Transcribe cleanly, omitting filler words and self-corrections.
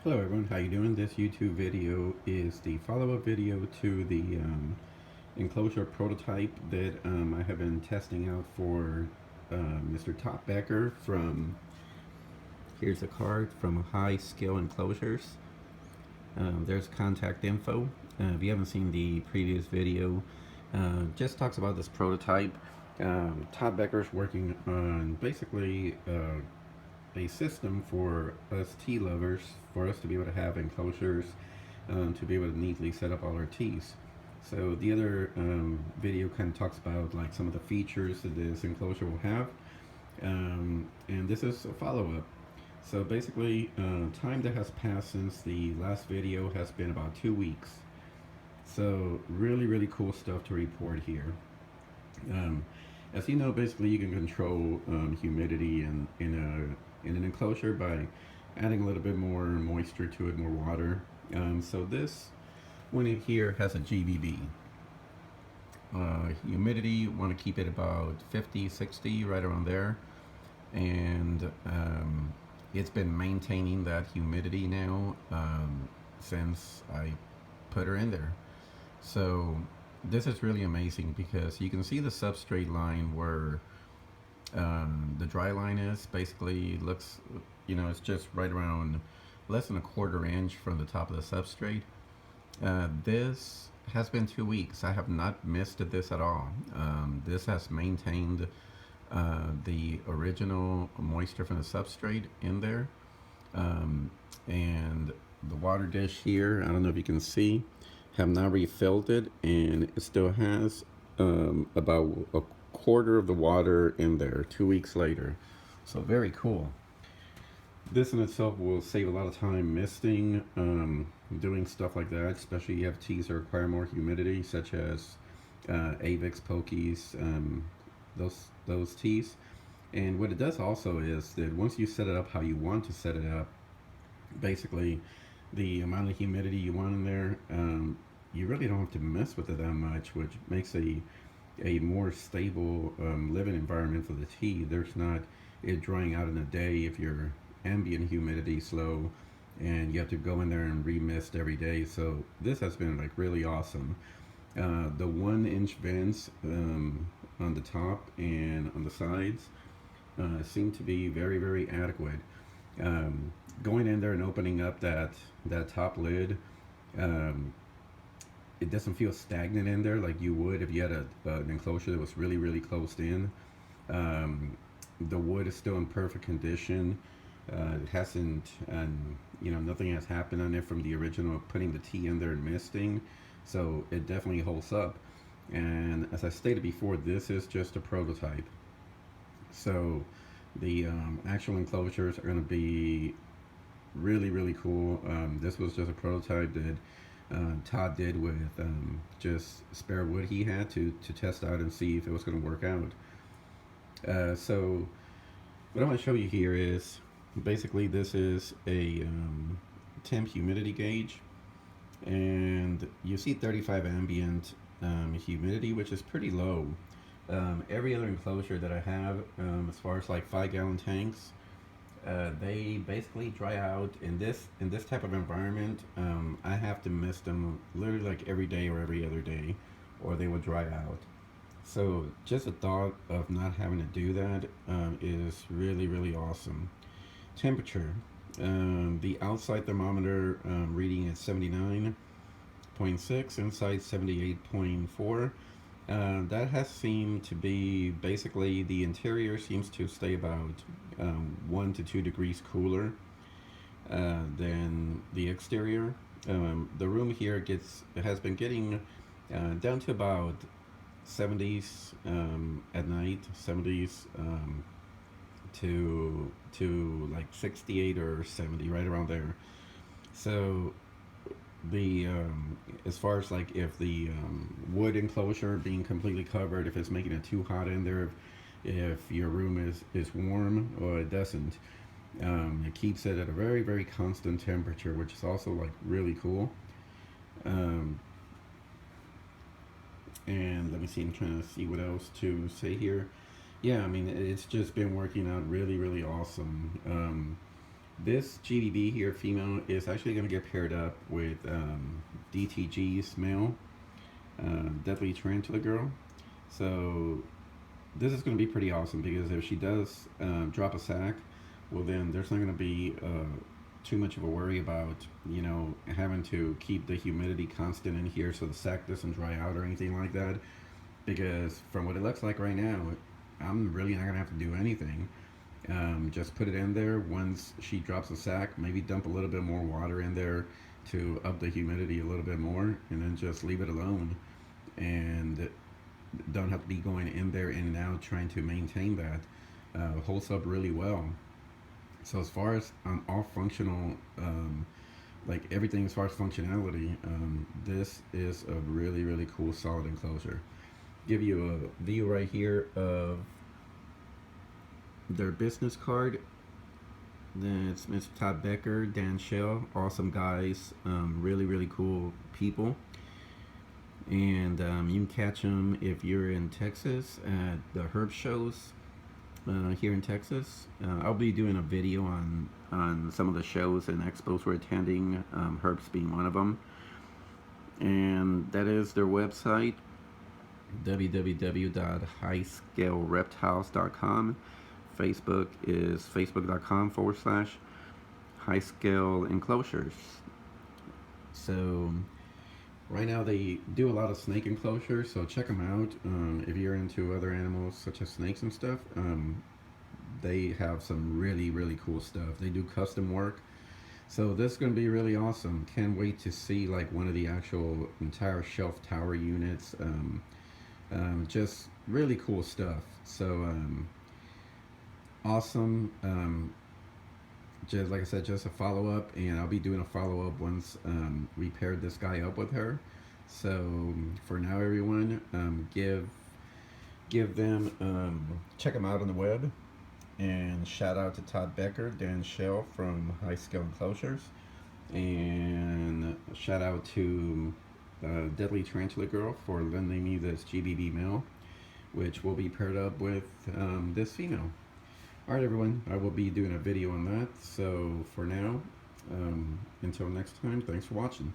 Hello everyone, how you doing? This YouTube video is the follow-up video to the enclosure prototype that I have been testing out for Mr. Top Becker from, here's a card from High Skill Enclosures. There's contact info. If you haven't seen the previous video, just talks about this prototype. Top Becker's working on basically a system for us tea lovers, for us to be able to have enclosures, to be able to neatly set up all our teas. So the other video kind of talks about like some of the features that this enclosure will have, and this is a follow-up. So basically, time that has passed since the last video has been about 2 weeks. So really cool stuff to report here. Um, as you know, basically you can control humidity in an enclosure by adding a little bit more moisture to it, more water. So this one in here has a GVB. Humidity, want to keep it about 50, 60, right around there. And it's been maintaining that humidity now since I put her in there. So this is really amazing because you can see the substrate line where the dry line is. Basically looks, it's just right around less than a quarter inch from the top of the substrate. This has been 2 weeks. I have not missed this at all. This has maintained the original moisture from the substrate in there. And the water dish here, I don't know if you can see, have now refilled it, and it still has about a quarter of the water in there 2 weeks later. So very cool. This in itself will save a lot of time misting, doing stuff like that, especially you have teas that require more humidity, such as Avix, Pokies, those teas. And what it does also is that once you set it up how you want to set it up, basically the amount of humidity you want in there, you really don't have to mess with it that much, which makes a more stable living environment for the tea. There's not it drying out in a day if your ambient humidity is low and you have to go in there and remist every day. So this has been like really awesome. The 1 inch vents on the top and on the sides seem to be very adequate. Going in there and opening up that top lid, it doesn't feel stagnant in there like you would if you had an enclosure that was really closed in. The wood is still in perfect condition. It hasn't, nothing has happened on it from the original putting the tea in there and misting. So it definitely holds up. And as I stated before, this is just a prototype. So the actual enclosures are going to be really cool. This was just a prototype that Todd did with just spare wood he had to test out and see if it was going to work out. So what I want to show you here is basically this is a temp humidity gauge, and you see 35 ambient humidity, which is pretty low. Every other enclosure that I have, as far as like 5-gallon tanks, they basically dry out in this type of environment. I have to mist them literally like every day or every other day, or they will dry out. So just the thought of not having to do that is really awesome. Temperature, the outside thermometer reading is 79.6, inside 78.4. That has seemed to be basically the interior seems to stay about 1 to 2 degrees cooler than the exterior. The room here has been getting down to about 70s at night, 70s to like 68 or 70, right around there. So the as far as like if the wood enclosure being completely covered, if it's making it too hot in there, if your room is warm or it doesn't, it keeps it at a very constant temperature, which is also like really cool. And let me see, I'm trying to see what else to say here. Yeah, I mean, it's just been working out really awesome. This GBB here, female, is actually going to get paired up with DTG's male, Deadly Tarantula Girl. So this is going to be pretty awesome because if she does drop a sack, well then there's not going to be too much of a worry about having to keep the humidity constant in here so the sack doesn't dry out or anything like that. Because from what it looks like right now, I'm really not going to have to do anything. Just put it in there. Once she drops a sack, maybe dump a little bit more water in there to up the humidity a little bit more, and then just leave it alone. And don't have to be going in there in and out trying to maintain that. Holds up really well. So as far as all functional, like everything as far as functionality, this is a really really cool solid enclosure. Give you a view right here of their business card. Then it's Mr. Todd Becker, Dan Shell, awesome guys, really really cool people. And you can catch them if you're in Texas at the herb shows here in Texas. I'll be doing a video on some of the shows and expos we're attending, herbs being one of them. And that is their website, www.highscalereptiles.com. Facebook is facebook.com/high scale enclosures. So right now they do a lot of snake enclosures, so check them out. If you're into other animals such as snakes and stuff, they have some really really cool stuff. They do custom work, so this is going to be really awesome. Can't wait to see like one of the actual entire shelf tower units. Just really cool stuff. So awesome. Just like I said, just a follow-up, and I'll be doing a follow-up once we paired this guy up with her. So for now, everyone, give them check them out on the web, and shout out to Todd Becker, Dan Shell from High Scale Enclosures, and shout out to Deadly Tarantula Girl for lending me this GBB male, which will be paired up with this female. Alright everyone, I will be doing a video on that. So for now, until next time, thanks for watching.